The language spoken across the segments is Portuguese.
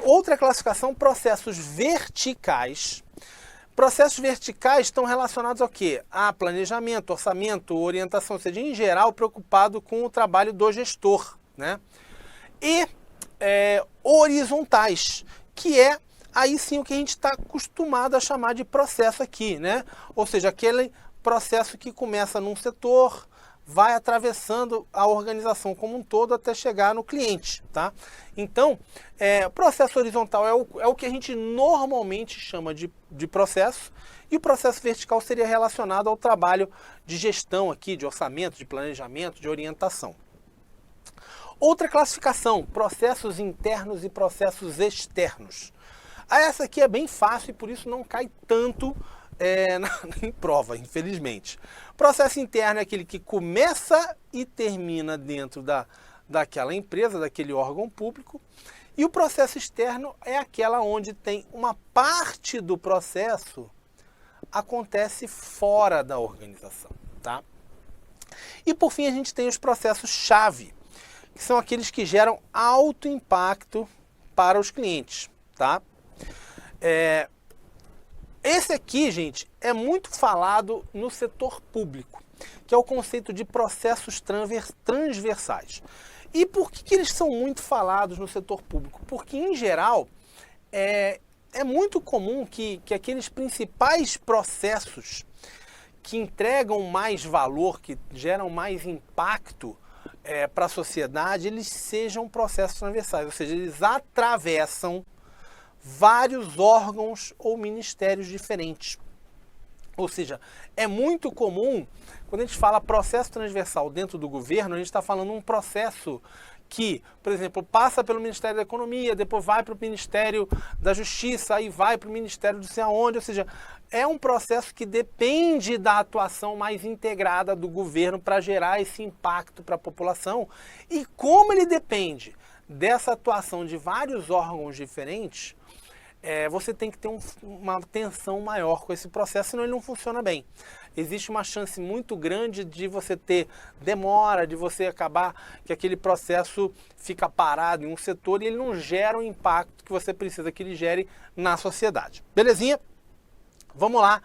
Outra classificação, processos verticais. Processos verticais estão relacionados ao quê? A planejamento, orçamento, orientação, ou seja, em geral, preocupado com o trabalho do gestor, né? E horizontais, que é aí sim o que a gente está acostumado a chamar de processo aqui, né? Ou seja, aquele processo que começa num setor, vai atravessando a organização como um todo até chegar no cliente, tá? Então, processo horizontal é o que a gente normalmente chama de processo, e o processo vertical seria relacionado ao trabalho de gestão aqui, de orçamento, de planejamento, de orientação. Outra classificação, processos internos e processos externos. Essa aqui é bem fácil e por isso não cai tanto em prova, infelizmente. Processo interno é aquele que começa e termina dentro daquela empresa, daquele órgão público. E o processo externo é aquela onde tem uma parte do processo acontece fora da organização, tá? E por fim a gente tem os processos-chave, que são aqueles que geram alto impacto para os clientes, tá? Esse aqui, gente, é muito falado no setor público, que é o conceito de processos transversais. E por que eles são muito falados no setor público? Porque, em geral, é muito comum que aqueles principais processos que entregam mais valor, que geram mais impacto para a sociedade, eles sejam processos transversais, ou seja, eles atravessam vários órgãos ou ministérios diferentes. Ou seja, é muito comum, quando a gente fala processo transversal dentro do governo, a gente está falando um processo que, por exemplo, passa pelo Ministério da Economia, depois vai para o Ministério da Justiça, aí vai para o Ministério do sei aonde, ou seja, é um processo que depende da atuação mais integrada do governo para gerar esse impacto para a população. E como ele depende dessa atuação de vários órgãos diferentes, você tem que ter uma atenção maior com esse processo, senão ele não funciona bem. Existe uma chance muito grande de você ter demora, de você acabar que aquele processo fica parado em um setor e ele não gera o impacto que você precisa que ele gere na sociedade. Belezinha? Vamos lá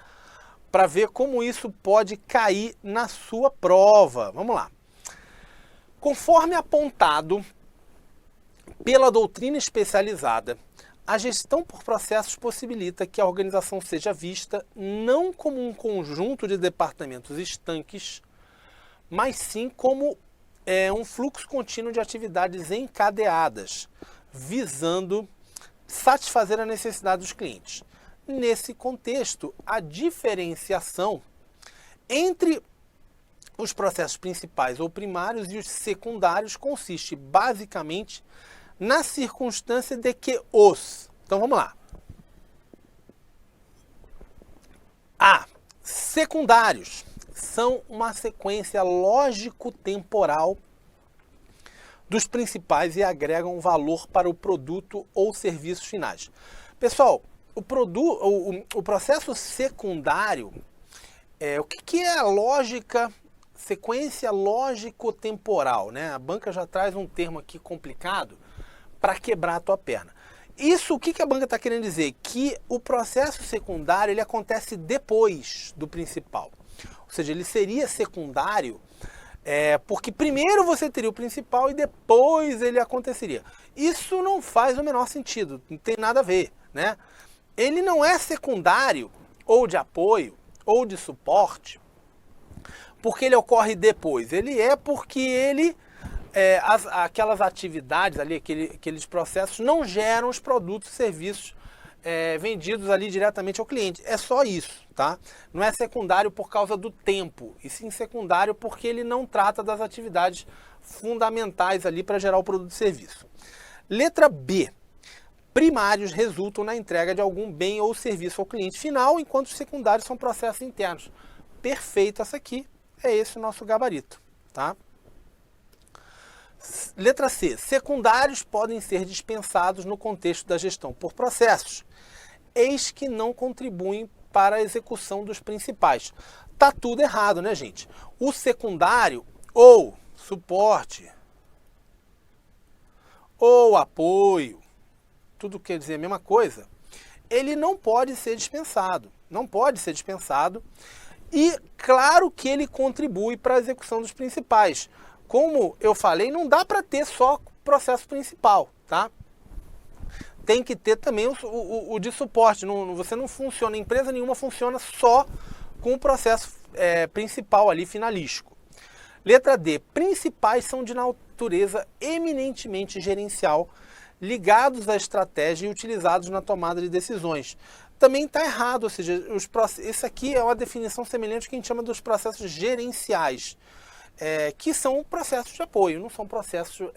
para ver como isso pode cair na sua prova. Vamos lá. Conforme apontado pela doutrina especializada, a gestão por processos possibilita que a organização seja vista não como um conjunto de departamentos estanques, mas sim como um fluxo contínuo de atividades encadeadas, visando satisfazer a necessidade dos clientes. Nesse contexto, a diferenciação entre os processos principais ou primários e os secundários consiste basicamente na circunstância de que então vamos lá. Secundários são uma sequência lógico-temporal dos principais e agregam valor para o produto ou serviços finais. Pessoal, o processo secundário, o que é a lógica, sequência lógico-temporal, né? A banca já traz um termo aqui complicado para quebrar a tua perna. Isso, o que a banca está querendo dizer? Que o processo secundário ele acontece depois do principal. Ou seja, ele seria secundário porque primeiro você teria o principal e depois ele aconteceria. Isso não faz o menor sentido, não tem nada a ver, né? Ele não é secundário, ou de apoio, ou de suporte, porque ele ocorre depois. Ele é porque ele... aquelas atividades ali, aqueles processos não geram os produtos e serviços vendidos ali diretamente ao cliente. É só isso, tá? Não é secundário por causa do tempo, e sim secundário porque ele não trata das atividades fundamentais ali para gerar o produto e serviço. Letra B. Primários resultam na entrega de algum bem ou serviço ao cliente final, enquanto os secundários são processos internos. Perfeito, essa aqui é esse o nosso gabarito, tá? Letra C. Secundários podem ser dispensados no contexto da gestão por processos, eis que não contribuem para a execução dos principais. Tá tudo errado, né, gente? O secundário, ou suporte, ou apoio, tudo quer dizer a mesma coisa, ele não pode ser dispensado. Não pode ser dispensado. E claro que ele contribui para a execução dos principais. Como eu falei, não dá para ter só processo principal, tá? Tem que ter também o de suporte. Você não funciona, empresa nenhuma funciona só com o processo principal ali, finalístico. Letra D. Principais são de natureza eminentemente gerencial, ligados à estratégia e utilizados na tomada de decisões. Também está errado, ou seja, isso aqui é uma definição semelhante ao que a gente chama dos processos gerenciais, que são processos de apoio, não são processos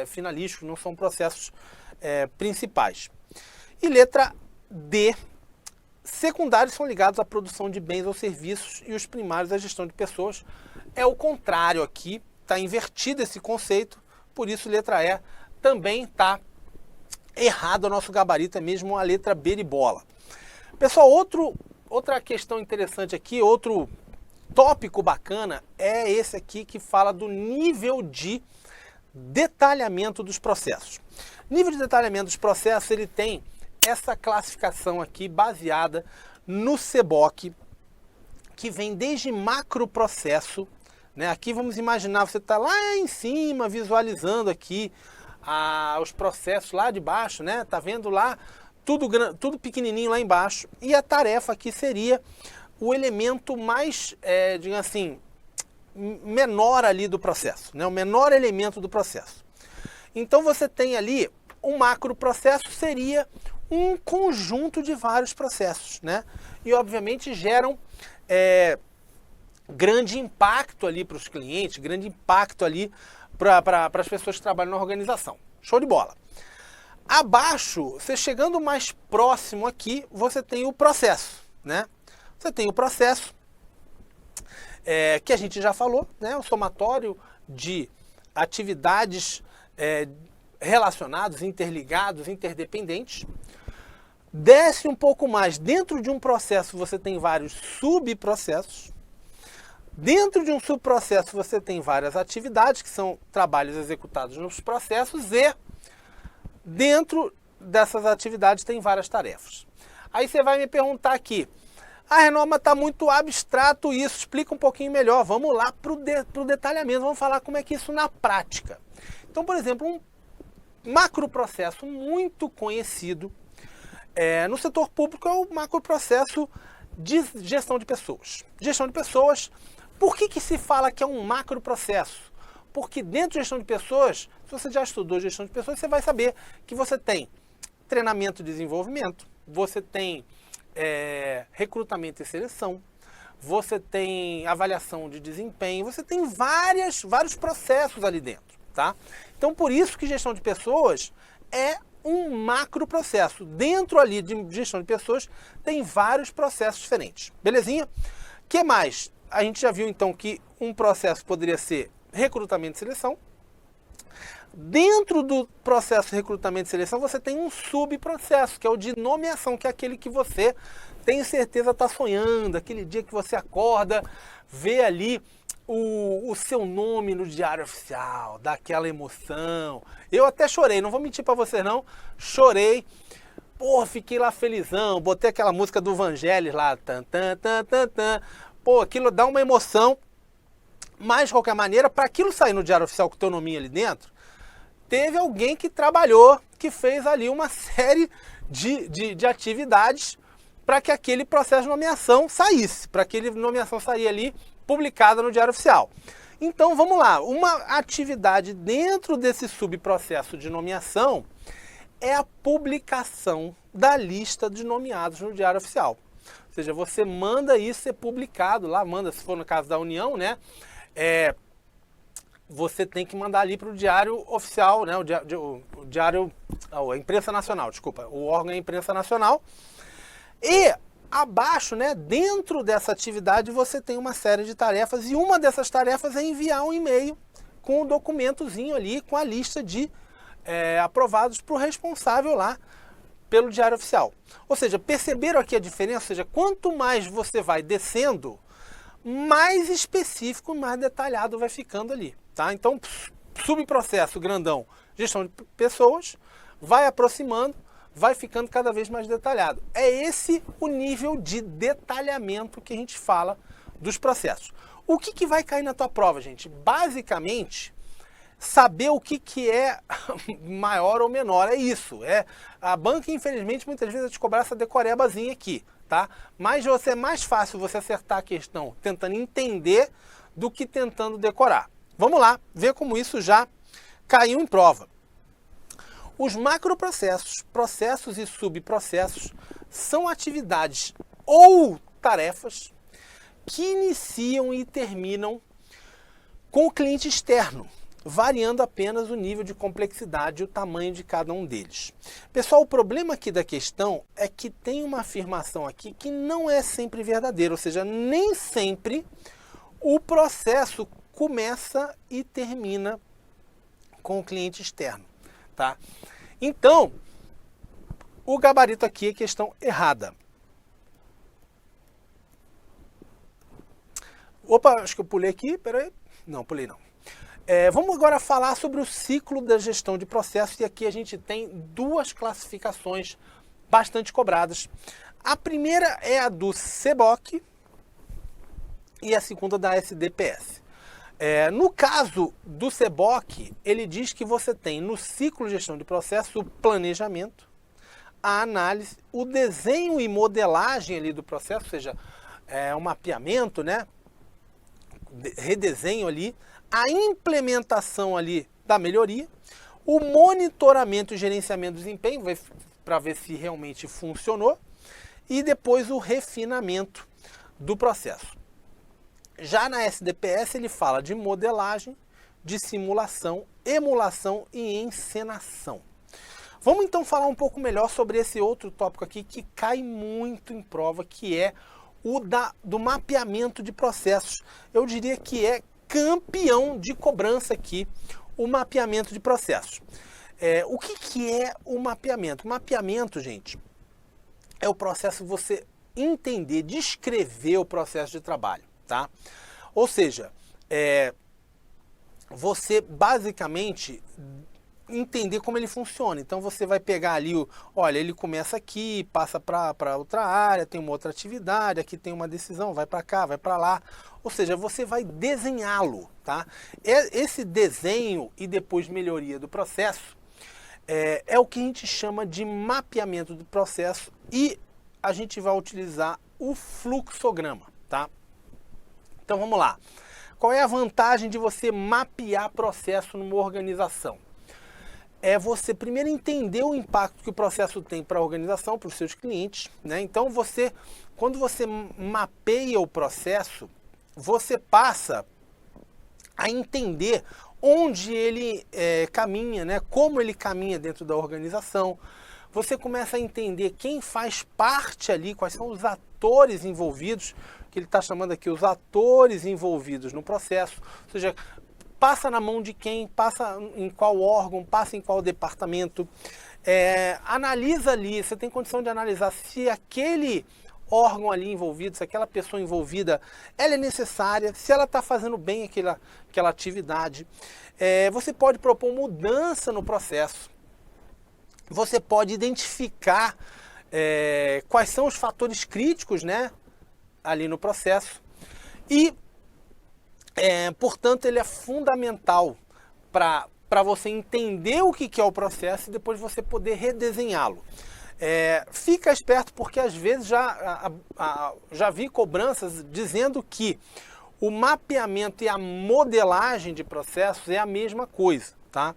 finalísticos, não são processos principais. E letra D, secundários são ligados à produção de bens ou serviços e os primários à gestão de pessoas. É o contrário aqui, está invertido esse conceito, por isso letra E também está errado o nosso gabarito, é mesmo a letra B de bola. Pessoal, outra questão interessante aqui, outro tópico bacana é esse aqui que fala do nível de detalhamento dos processos. Nível de detalhamento dos processos, ele tem essa classificação aqui baseada no CBOC, que vem desde macroprocesso, né? Aqui vamos imaginar, você está lá em cima visualizando aqui os processos lá de baixo, né? Tá vendo lá tudo pequenininho lá embaixo, e a tarefa aqui seria o elemento mais, digamos assim, menor ali do processo, né? O menor elemento do processo. Então você tem ali um macroprocesso, seria um conjunto de vários processos, né? E obviamente geram grande impacto ali para os clientes, grande impacto ali para as pessoas que trabalham na organização. Show de bola. Abaixo, você chegando mais próximo aqui, você tem o processo, né? Você tem o processo, que a gente já falou, né? O somatório de atividades relacionados, interligados, interdependentes. Desce um pouco mais, dentro de um processo você tem vários subprocessos. Dentro de um subprocesso você tem várias atividades, que são trabalhos executados nos processos, e dentro dessas atividades tem várias tarefas. Aí você vai me perguntar aqui, Renan, mas está muito abstrato isso, explica um pouquinho melhor. Vamos lá para o detalhamento, vamos falar como é que isso na prática. Então, por exemplo, um macroprocesso muito conhecido no setor público é o macroprocesso de gestão de pessoas. Gestão de pessoas, por que se fala que é um macroprocesso? Porque dentro de gestão de pessoas, se você já estudou gestão de pessoas, você vai saber que você tem treinamento e desenvolvimento, você tem recrutamento e seleção, você tem avaliação de desempenho, você tem vários processos ali dentro, tá? Então, por isso que gestão de pessoas é um macroprocesso. Dentro ali de gestão de pessoas tem vários processos diferentes. Belezinha? O que mais? A gente já viu então que um processo poderia ser recrutamento e seleção. Dentro do processo de recrutamento e seleção, você tem um subprocesso, que é o de nomeação, que é aquele que você tem certeza está sonhando, aquele dia que você acorda, vê ali o seu nome no diário oficial, dá aquela emoção. Eu até chorei, não vou mentir para vocês não, chorei. Pô, fiquei lá felizão, botei aquela música do Vangelis lá, tan, tan, tan, tan, tan. Pô, aquilo dá uma emoção. Mas, de qualquer maneira, para aquilo sair no diário oficial com o teu nominho ali dentro, teve alguém que trabalhou, que fez ali uma série de atividades para que aquele processo de nomeação saísse, para que aquela nomeação sair ali publicada no diário oficial. Então, vamos lá, uma atividade dentro desse subprocesso de nomeação é a publicação da lista de nomeados no diário oficial. Ou seja, você manda isso ser publicado lá, manda, se for no caso da União, né? Você tem que mandar ali para o diário oficial, né? A imprensa nacional, desculpa, o órgão é a imprensa nacional. E abaixo, né, dentro dessa atividade, você tem uma série de tarefas, e uma dessas tarefas é enviar um e-mail com um documentozinho ali, com a lista de aprovados para o responsável lá pelo diário oficial. Ou seja, perceberam aqui a diferença? Ou seja, quanto mais você vai descendo, mais específico, mais detalhado vai ficando ali, tá? Então, subprocesso grandão, gestão de pessoas, vai aproximando, vai ficando cada vez mais detalhado. É esse o nível de detalhamento que a gente fala dos processos. O que vai cair na tua prova, gente? Basicamente, saber o que é maior ou menor, é isso. A banca, infelizmente, muitas vezes vai te cobrar essa decorebazinha aqui, tá? Mas é mais fácil você acertar a questão tentando entender do que tentando decorar. Vamos lá, ver como isso já caiu em prova. Os macroprocessos, processos e subprocessos são atividades ou tarefas que iniciam e terminam com o cliente externo, variando apenas o nível de complexidade e o tamanho de cada um deles. Pessoal, o problema aqui da questão é que tem uma afirmação aqui que não é sempre verdadeira, ou seja, nem sempre o processo começa e termina com o cliente externo, tá? Então, o gabarito aqui é questão errada. Opa, acho que eu pulei aqui, peraí. Não, pulei não. Vamos agora falar sobre o ciclo da gestão de processos, e aqui a gente tem duas classificações bastante cobradas. A primeira é a do CBOC e a segunda da SDPS. No caso do CBOC, ele diz que você tem no ciclo de gestão de processo o planejamento, a análise, o desenho e modelagem ali do processo, ou seja, o mapeamento, né? Redesenho ali, a implementação ali da melhoria, o monitoramento e gerenciamento do desempenho, para ver se realmente funcionou, e depois o refinamento do processo. Já na SDPS ele fala de modelagem, de simulação, emulação e encenação. Vamos então falar um pouco melhor sobre esse outro tópico aqui que cai muito em prova, que é o do mapeamento de processos. Eu diria que é campeão de cobrança aqui, o mapeamento de processos. O que é o mapeamento? O mapeamento, gente, é o processo você entender, descrever o processo de trabalho, tá? Ou seja, você basicamente entender como ele funciona. Então você vai pegar ali, olha, ele começa aqui, passa para outra área, tem uma outra atividade, aqui tem uma decisão, vai para cá, vai para lá. Ou seja, você vai desenhá-lo, tá? Esse desenho e depois melhoria do processo é o que a gente chama de mapeamento do processo, e a gente vai utilizar o fluxograma, tá? Então vamos lá. Qual é a vantagem de você mapear processo numa organização? É você primeiro entender o impacto que o processo tem para a organização, para os seus clientes, né? Então quando você mapeia o processo, você passa a entender onde ele caminha, né? Como ele caminha dentro da organização. Você começa a entender quem faz parte ali, quais são os atores envolvidos, que ele está chamando aqui os atores envolvidos no processo, ou seja, passa na mão de quem, passa em qual órgão, passa em qual departamento, analisa ali, você tem condição de analisar se aquele órgão ali envolvido, se aquela pessoa envolvida, ela é necessária, se ela está fazendo bem aquela atividade. Você pode propor mudança no processo, você pode identificar quais são os fatores críticos, né, ali no processo, e portanto, ele é fundamental para você entender o que é o processo e depois você poder redesenhá-lo. Fica esperto, porque às vezes já vi cobranças dizendo que o mapeamento e a modelagem de processos é a mesma coisa, tá?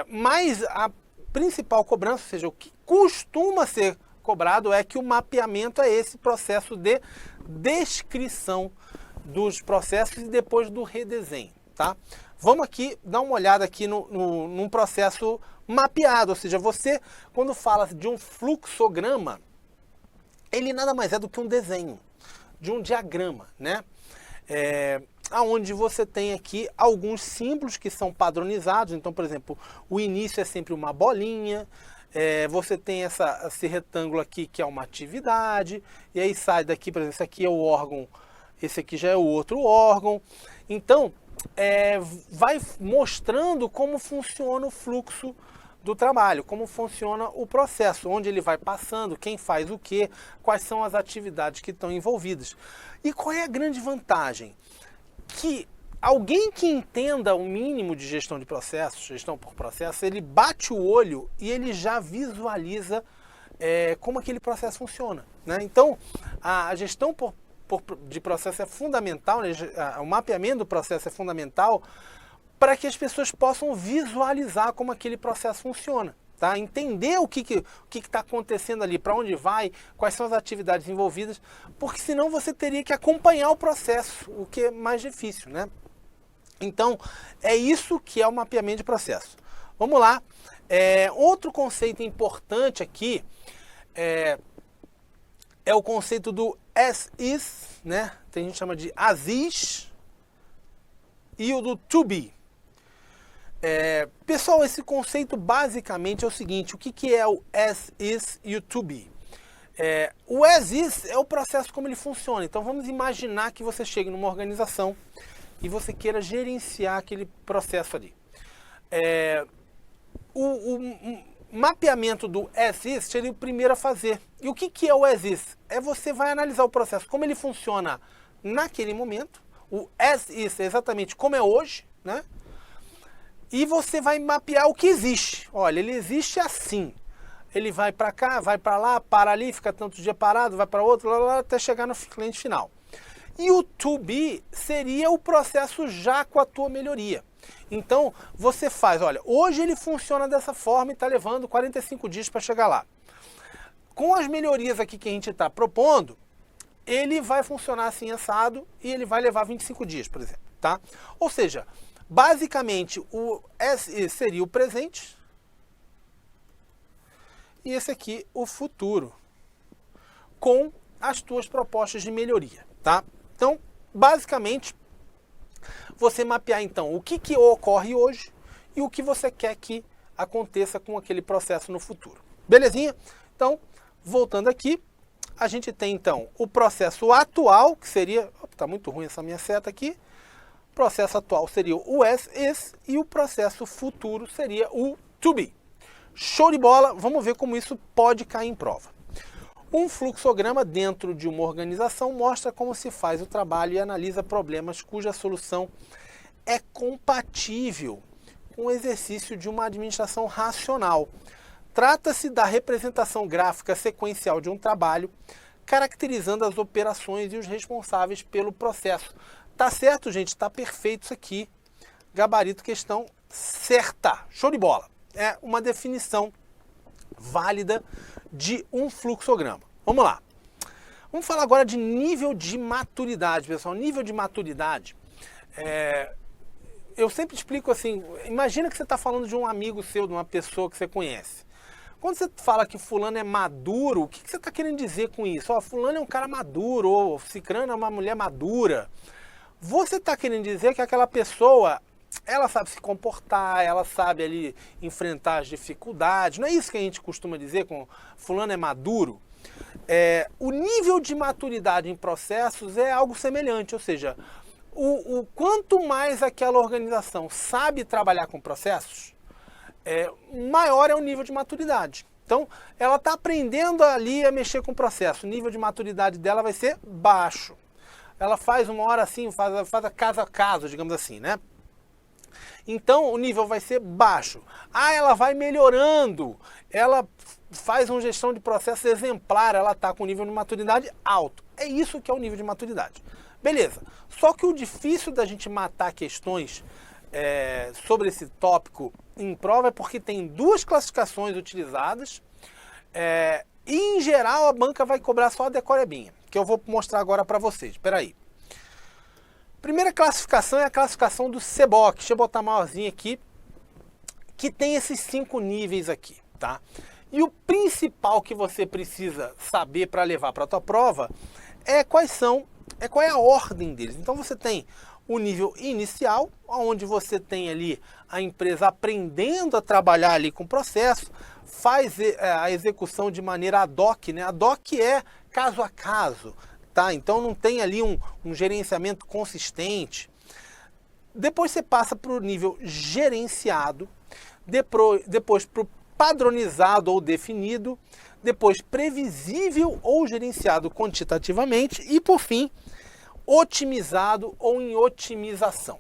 Mas a principal cobrança, ou seja, o que costuma ser cobrado é que o mapeamento é esse processo de descrição dos processos e depois do redesenho, tá? Vamos aqui dar uma olhada aqui num processo mapeado, ou seja, você, quando fala de um fluxograma, ele nada mais é do que um desenho de um diagrama, né? Onde você tem aqui alguns símbolos que são padronizados. Então, por exemplo, o início é sempre uma bolinha, você tem esse retângulo aqui que é uma atividade, e aí sai daqui, por exemplo, esse aqui é o órgão, esse aqui já é o outro órgão. Então, vai mostrando como funciona o fluxo do trabalho, como funciona o processo, onde ele vai passando, quem faz o quê, quais são as atividades que estão envolvidas. E qual é a grande vantagem? Que alguém que entenda o mínimo de gestão de processos, gestão por processo, ele bate o olho e ele já visualiza como aquele processo funciona, né? Então, a gestão de processo é fundamental, né? O mapeamento do processo é fundamental para que as pessoas possam visualizar como aquele processo funciona, tá? Entender o que está acontecendo ali, para onde vai, quais são as atividades envolvidas, porque senão você teria que acompanhar o processo, o que é mais difícil, né? Então, é isso que é o mapeamento de processo. Vamos lá. Outro conceito importante aqui é o conceito do as is, né? Tem gente que chama de as is, e o do to be. Pessoal, esse conceito basicamente é o seguinte: o que é o as is e o to be? O as is é o processo como ele funciona. Então vamos imaginar que você chegue numa organização e você queira gerenciar aquele processo ali. O mapeamento do as is seria o primeiro a fazer. E o que é o as is? Você vai analisar o processo, como ele funciona naquele momento. O as is é exatamente como é hoje, né? E você vai mapear o que existe. Olha, ele existe assim. Ele vai para cá, vai para lá, para ali, fica tanto dia parado, vai para outro, lá, até chegar no cliente final. E o to be seria o processo já com a tua melhoria. Então, você faz, olha, hoje ele funciona dessa forma e está levando 45 dias para chegar lá. Com as melhorias aqui que a gente está propondo, ele vai funcionar assim assado e ele vai levar 25 dias, por exemplo, tá? Ou seja, basicamente o as is seria o presente e esse aqui o futuro, com as tuas propostas de melhoria, tá? Então, basicamente, você mapear então o que ocorre hoje e o que você quer que aconteça com aquele processo no futuro. Belezinha? Então, voltando aqui, a gente tem então o processo atual, que seria... Tá muito ruim essa minha seta aqui. O processo atual seria o as is e o processo futuro seria o to be. Show de bola! Vamos ver como isso pode cair em prova. Um fluxograma dentro de uma organização mostra como se faz o trabalho e analisa problemas cuja solução é compatível com o exercício de uma administração racional. Trata-se da representação gráfica sequencial de um trabalho, caracterizando as operações e os responsáveis pelo processo. Tá certo, gente? Tá perfeito isso aqui. Gabarito, questão certa. Show de bola. É uma definição válida de um fluxograma. Vamos lá. Vamos falar agora de nível de maturidade, pessoal. Nível de maturidade, eu sempre explico assim, imagina que você está falando de um amigo seu, de uma pessoa que você conhece. Quando você fala que fulano é maduro, o que você está querendo dizer com isso? Fulano é um cara maduro, ou cicrano é uma mulher madura. Você está querendo dizer que aquela pessoa, ela sabe se comportar, ela sabe ali enfrentar as dificuldades. Não é isso que a gente costuma dizer com fulano é maduro? O nível de maturidade em processos é algo semelhante, ou seja, o quanto mais aquela organização sabe trabalhar com processos, maior é o nível de maturidade. Então, ela está aprendendo ali a mexer com o processo, o nível de maturidade dela vai ser baixo. Ela faz uma hora assim, faz a caso a caso, digamos assim, né? Então, o nível vai ser baixo. Ela vai melhorando, ela faz uma gestão de processo exemplar, ela está com nível de maturidade alto. É isso que é o nível de maturidade. Beleza. Só que o difícil da gente matar questões sobre esse tópico em prova é porque tem duas classificações utilizadas e, em geral, a banca vai cobrar só a decorebinha, que eu vou mostrar agora para vocês. Espera aí. Primeira classificação é a classificação do CBOC. Deixa eu botar maiorzinho aqui, que tem esses 5 níveis aqui, tá? E o principal que você precisa saber para levar para a tua prova qual é a ordem deles. Então você tem o nível inicial, onde você tem ali a empresa aprendendo a trabalhar ali com o processo, faz a execução de maneira ad hoc, né? Ad hoc é caso a caso. Tá? Então não tem ali um gerenciamento consistente. Depois você passa para o nível gerenciado. depois para o padronizado ou definido, depois previsível ou gerenciado quantitativamente e, por fim, otimizado ou em otimização.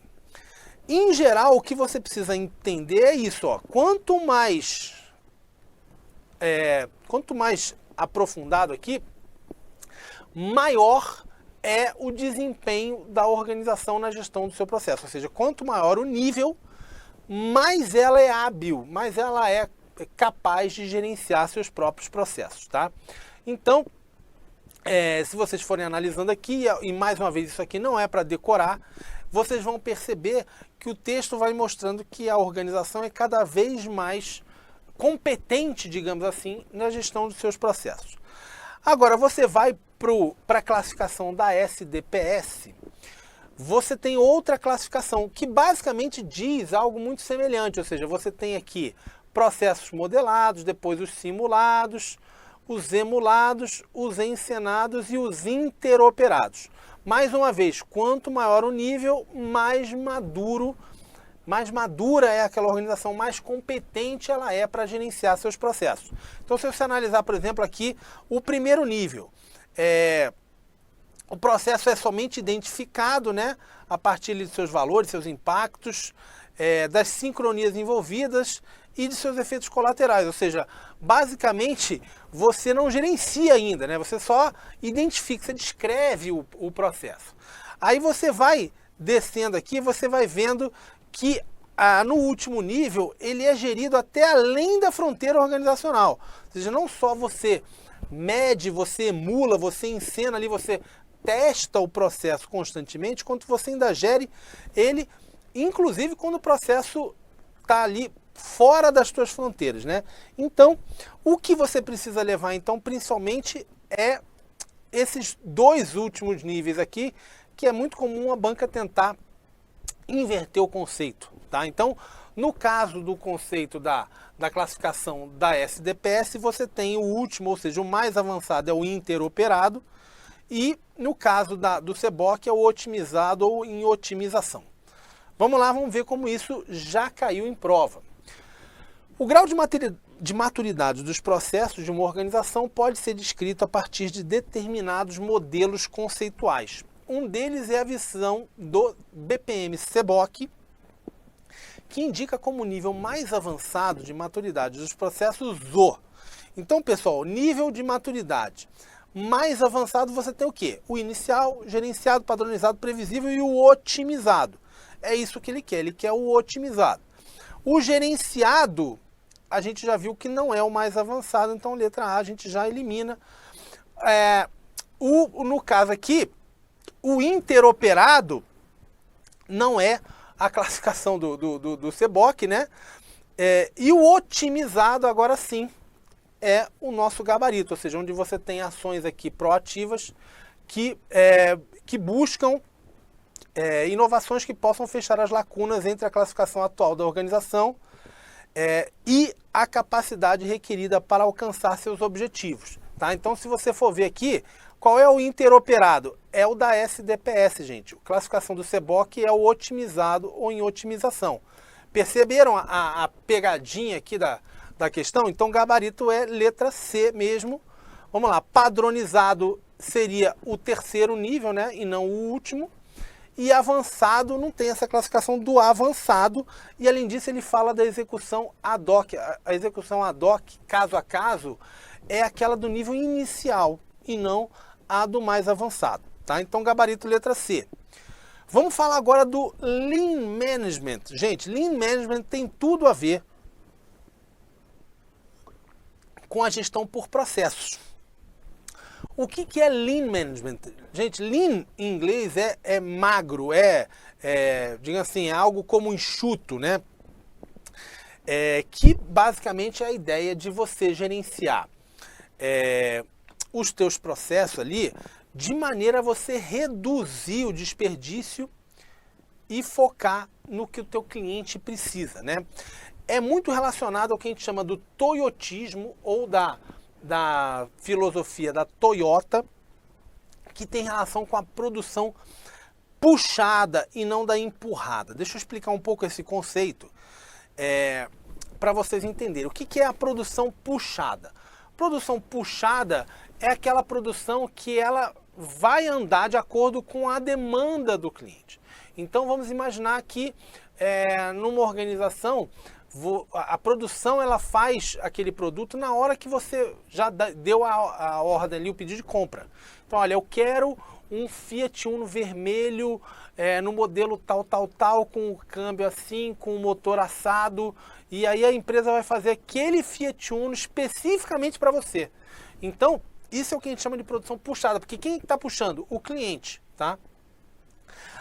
Em geral, o que você precisa entender é isso, ó. Quanto mais aprofundado aqui, maior é o desempenho da organização na gestão do seu processo. Ou seja, quanto maior o nível, mais ela é hábil, mais ela é capaz de gerenciar seus próprios processos, tá? Então, se vocês forem analisando aqui, e mais uma vez isso aqui não é para decorar, vocês vão perceber que o texto vai mostrando que a organização é cada vez mais competente, digamos assim, na gestão dos seus processos. Agora, você vai para a classificação da SDPS, você tem outra classificação que basicamente diz algo muito semelhante, ou seja, você tem aqui processos modelados, depois os simulados, os emulados, os encenados e os interoperados. Mais uma vez, quanto maior o nível, mais madura é aquela organização, mais competente ela é para gerenciar seus processos. Então, se você analisar, por exemplo, aqui o primeiro nível, o processo é somente identificado, né, a partir de seus valores, seus impactos, das sincronias envolvidas e de seus efeitos colaterais. Ou seja, basicamente, você não gerencia ainda, né? Você só identifica, você descreve o processo. Aí você vai descendo aqui, você vai vendo que no último nível ele é gerido até além da fronteira organizacional. Ou seja, não só você mede, você emula, você encena ali, você testa o processo constantemente, quanto você ainda gere ele, inclusive quando o processo está ali fora das suas fronteiras, né? Então, o que você precisa levar, então, principalmente, é esses dois últimos níveis aqui, que é muito comum a banca tentar inverter o conceito, tá? Então, no caso do conceito da classificação da SDPS, você tem o último, ou seja, o mais avançado é o interoperado, e no caso do CBOC é o otimizado ou em otimização. Vamos lá, vamos ver como isso já caiu em prova. O grau de maturidade dos processos de uma organização pode ser descrito a partir de determinados modelos conceituais. Um deles é a visão do BPM-CBOC, que indica como nível mais avançado de maturidade dos processos o. Então, pessoal, nível de maturidade mais avançado você tem o quê? O inicial, gerenciado, padronizado, previsível e o otimizado. É isso que ele quer o otimizado. O gerenciado, a gente já viu que não é o mais avançado, então letra A a gente já elimina. No caso aqui, o interoperado não é a classificação do CBOC, né? E o otimizado, agora sim, é o nosso gabarito, ou seja, onde você tem ações aqui proativas que buscam inovações que possam fechar as lacunas entre a classificação atual da organização e a capacidade requerida para alcançar seus objetivos. Tá? Então, se você for ver aqui, qual é o interoperado? É o da SDPS, gente. A classificação do CBOC é o otimizado ou em otimização. Perceberam a pegadinha aqui da questão? Então, gabarito é letra C mesmo. Vamos lá, padronizado seria o terceiro nível, né? E não o último. E avançado não tem essa classificação do avançado. E além disso, ele fala da execução ad hoc. A execução ad hoc, caso a caso, é aquela do nível inicial e não a do mais avançado. Tá? Então, gabarito letra C. Vamos falar agora do Lean Management. Gente, Lean Management tem tudo a ver com a gestão por processos. O que é Lean Management? Gente, Lean em inglês é magro, digamos assim, é algo como enxuto, né? Que basicamente é a ideia de você gerenciar os teus processos ali de maneira a você reduzir o desperdício e focar no que o teu cliente precisa, né? É muito relacionado ao que a gente chama do toyotismo ou da filosofia da Toyota, que tem relação com a produção puxada e não da empurrada. Deixa eu explicar um pouco esse conceito. para vocês entenderem. O que é a produção puxada? Produção puxada é aquela produção que ela vai andar de acordo com a demanda do cliente. Então vamos imaginar que numa organização a produção ela faz aquele produto na hora que você já deu a ordem ali, o pedido de compra. Então olha, eu quero um Fiat Uno vermelho no modelo tal, com o câmbio assim, com o motor assado, e aí a empresa vai fazer aquele Fiat Uno especificamente para você. Então, isso é o que a gente chama de produção puxada, porque quem está puxando? O cliente, tá?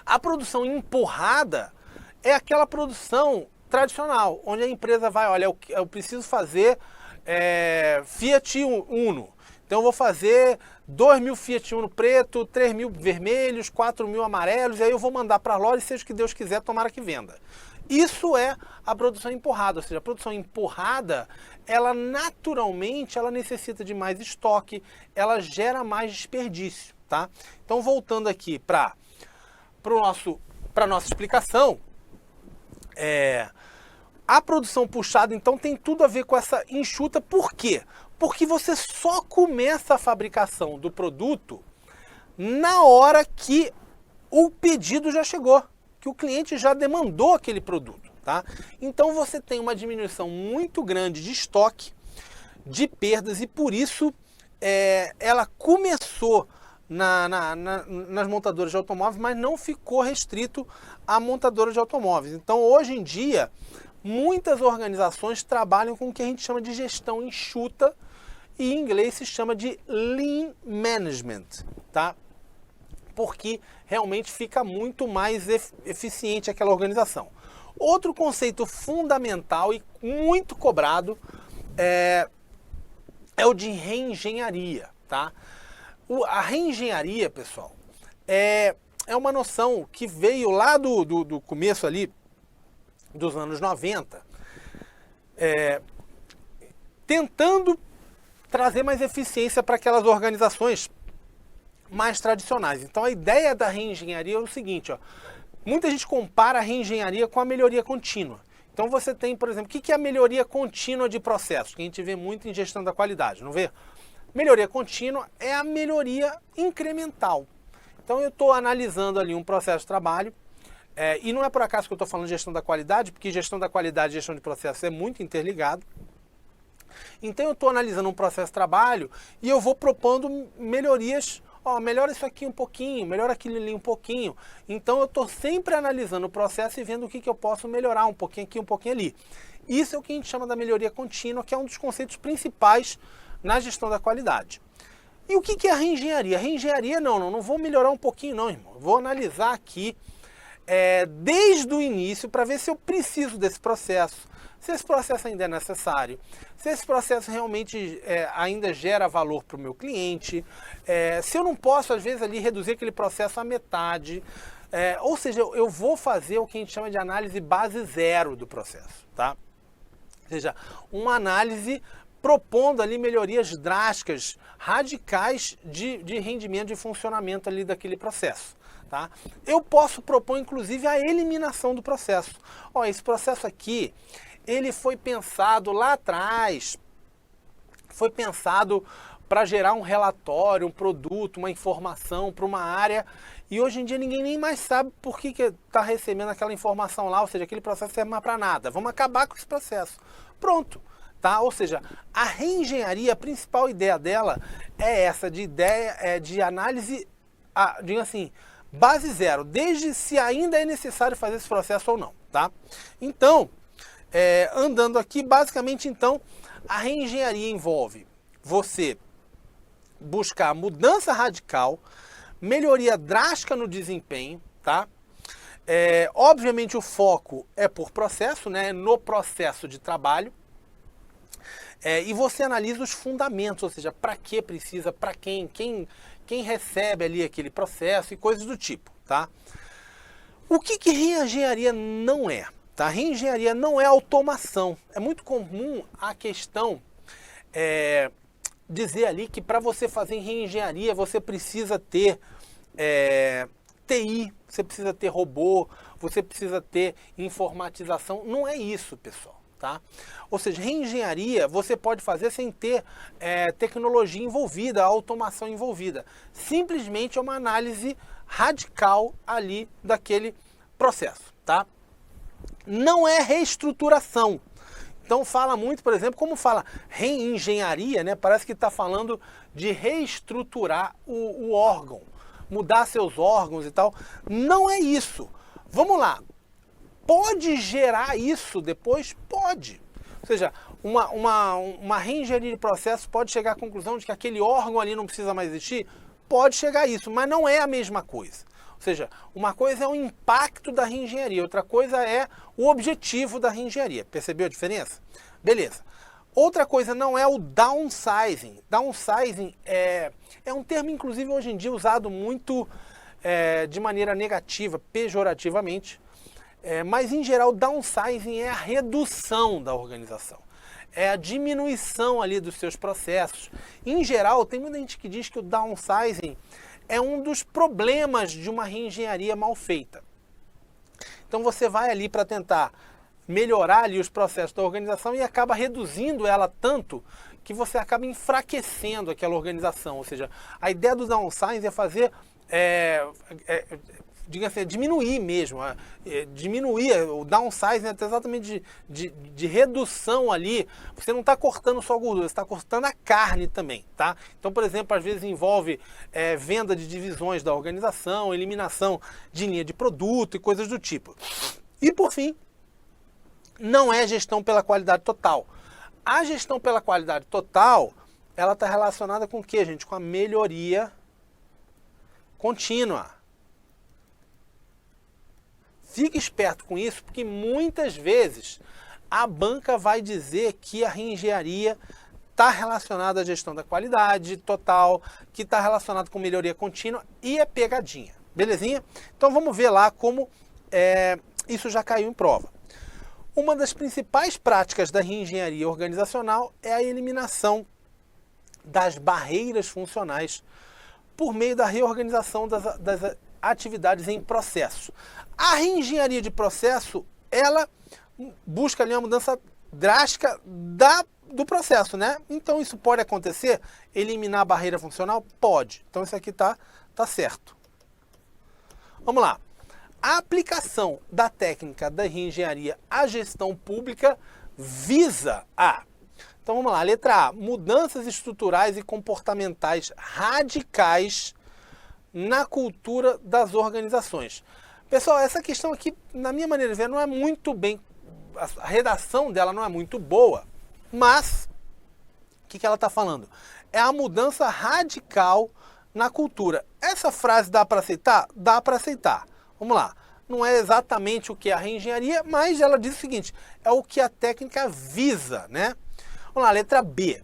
A produção empurrada é aquela produção tradicional, onde a empresa vai, olha, eu preciso fazer Fiat Uno. Então eu vou fazer 2.000 Fiat Uno preto, 3.000 vermelhos, 4.000 amarelos, e aí eu vou mandar para a loja, seja o que Deus quiser, tomara que venda. Isso é a produção empurrada, ou seja, a produção empurrada, ela naturalmente ela necessita de mais estoque, ela gera mais desperdício, tá? Então voltando aqui para a nossa explicação, a produção puxada então tem tudo a ver com essa enxuta, por quê? Porque você só começa a fabricação do produto na hora que o pedido já chegou, que o cliente já demandou aquele produto, tá? Então você tem uma diminuição muito grande de estoque, de perdas, e por isso ela começou nas montadoras de automóveis, mas não ficou restrito a montadoras de automóveis. Então hoje em dia, muitas organizações trabalham com o que a gente chama de gestão enxuta, e em inglês se chama de Lean Management, tá? Porque realmente fica muito mais eficiente aquela organização. Outro conceito fundamental e muito cobrado é o de reengenharia, tá? A reengenharia, pessoal, é uma noção que veio lá do começo ali dos anos 90, tentando trazer mais eficiência para aquelas organizações mais tradicionais. Então a ideia da reengenharia é o seguinte, ó, muita gente compara a reengenharia com a melhoria contínua. Então você tem, por exemplo, o que é a melhoria contínua de processos? Que a gente vê muito em gestão da qualidade, não vê? Melhoria contínua é a melhoria incremental. Então eu estou analisando ali um processo de trabalho, e não é por acaso que eu estou falando de gestão da qualidade, porque gestão da qualidade e gestão de processo é muito interligado. Então eu estou analisando um processo de trabalho e eu vou propondo melhorias. Melhora isso aqui um pouquinho, melhora aquilo ali um pouquinho. Então eu estou sempre analisando o processo e vendo o que eu posso melhorar um pouquinho aqui, um pouquinho ali. Isso é o que a gente chama da melhoria contínua, que é um dos conceitos principais na gestão da qualidade. E o que é a reengenharia? A reengenharia não vou melhorar um pouquinho não, irmão. Eu vou analisar aqui desde o início para ver se eu preciso desse processo, se esse processo ainda é necessário, se esse processo realmente ainda gera valor para o meu cliente, se eu não posso, às vezes, ali reduzir aquele processo à metade, ou seja, eu vou fazer o que a gente chama de análise base zero do processo, tá? Ou seja, uma análise propondo ali melhorias drásticas, radicais de rendimento, de funcionamento ali daquele processo. Tá? Eu posso propor, inclusive, a eliminação do processo. Esse processo aqui, ele foi pensado lá atrás, foi pensado para gerar um relatório, um produto, uma informação para uma área, e hoje em dia ninguém nem mais sabe por que está recebendo aquela informação lá, ou seja, aquele processo não serve mais para nada. Vamos acabar com esse processo. Pronto. Tá? Ou seja, a reengenharia, a principal ideia dela é essa, de análise, digamos assim, base zero, desde se ainda é necessário fazer esse processo ou não, tá? Então, andando aqui, basicamente, então, a reengenharia envolve você buscar mudança radical, melhoria drástica no desempenho, tá? Obviamente, o foco é por processo, né? No processo de trabalho, e você analisa os fundamentos, ou seja, para que precisa, para quem recebe ali aquele processo e coisas do tipo, tá? O que reengenharia não é? Tá? Reengenharia não é automação. É muito comum a questão dizer ali que para você fazer reengenharia você precisa ter TI, você precisa ter robô, você precisa ter informatização. Não é isso, pessoal. tá? Ou seja, reengenharia você pode fazer sem ter tecnologia envolvida, automação envolvida. Simplesmente é uma análise radical ali daquele processo, tá? Não é reestruturação. Então fala muito, por exemplo, como fala reengenharia, né? Parece que está falando de reestruturar o órgão, mudar seus órgãos e tal. Não é isso. Vamos lá. Pode gerar isso depois? Pode. Ou seja, uma reengenharia de processo pode chegar à conclusão de que aquele órgão ali não precisa mais existir? Pode chegar a isso, mas não é a mesma coisa. Ou seja, uma coisa é o impacto da reengenharia, outra coisa é o objetivo da reengenharia. Percebeu a diferença? Beleza. Outra coisa não é o downsizing. Downsizing é um termo, inclusive, hoje em dia usado muito de maneira negativa, pejorativamente. Mas, em geral, downsizing é a redução da organização. É a diminuição ali dos seus processos. Em geral, tem muita gente que diz que o downsizing é um dos problemas de uma reengenharia mal feita. Então você vai ali para tentar melhorar ali os processos da organização e acaba reduzindo ela tanto que você acaba enfraquecendo aquela organização. Ou seja, a ideia do downsizing é fazer, diga assim, diminuir mesmo, diminuir, o downsizing é exatamente de redução ali. Você não está cortando só gordura, você está cortando a carne também, tá? Então, por exemplo, às vezes envolve venda de divisões da organização, eliminação de linha de produto e coisas do tipo. E por fim, não é gestão pela qualidade total. A gestão pela qualidade total, ela está relacionada com o quê, gente? Com a melhoria contínua. Fique esperto com isso, porque muitas vezes a banca vai dizer que a reengenharia está relacionada à gestão da qualidade total, que está relacionada com melhoria contínua e é pegadinha. Belezinha? Então vamos ver lá como isso já caiu em prova. Uma das principais práticas da reengenharia organizacional é a eliminação das barreiras funcionais por meio da reorganização das atividades em processo. A reengenharia de processo, ela busca ali uma mudança drástica do processo, né? Então isso pode acontecer? Eliminar a barreira funcional? Pode. Então isso aqui tá certo. Vamos lá. A aplicação da técnica da reengenharia à gestão pública visa a... Então vamos lá, letra A, mudanças estruturais e comportamentais radicais na cultura das organizações. Pessoal, essa questão aqui, na minha maneira de ver, não é muito bem... A redação dela não é muito boa, mas o que ela está falando? É a mudança radical na cultura. Essa frase dá para aceitar? Dá para aceitar. Vamos lá. Não é exatamente o que é a reengenharia, mas ela diz o seguinte, é o que a técnica visa, né? Vamos lá, letra B.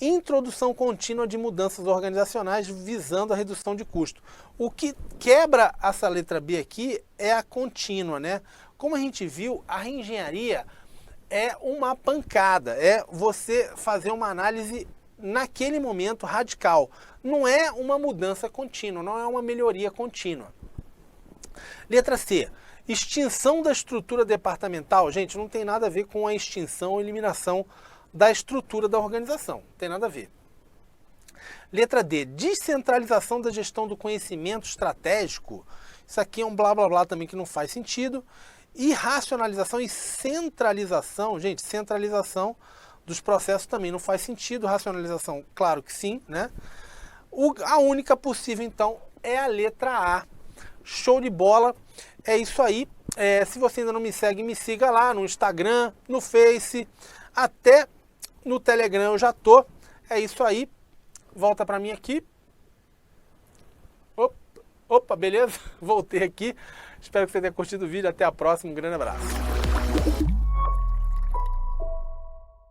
Introdução contínua de mudanças organizacionais visando a redução de custo. O que quebra essa letra B aqui é a contínua, né? Como a gente viu, a reengenharia é uma pancada, é você fazer uma análise naquele momento radical. Não é uma mudança contínua, não é uma melhoria contínua. Letra C. Extinção da estrutura departamental. Gente, não tem nada a ver com a extinção ou eliminação da estrutura da organização. Não tem nada a ver. Letra D. Descentralização da gestão do conhecimento estratégico. Isso aqui é um blá blá blá também que não faz sentido. E racionalização e centralização. Gente, centralização dos processos também não faz sentido. Racionalização, claro que sim, né? A única possível, então, é a letra A. Show de bola. É isso aí. Se você ainda não me segue, me siga lá no Instagram, no Face, até no Telegram eu já tô. É isso aí. Volta para mim aqui. Opa, beleza? Voltei aqui. Espero que você tenha curtido o vídeo. Até a próxima. Um grande abraço.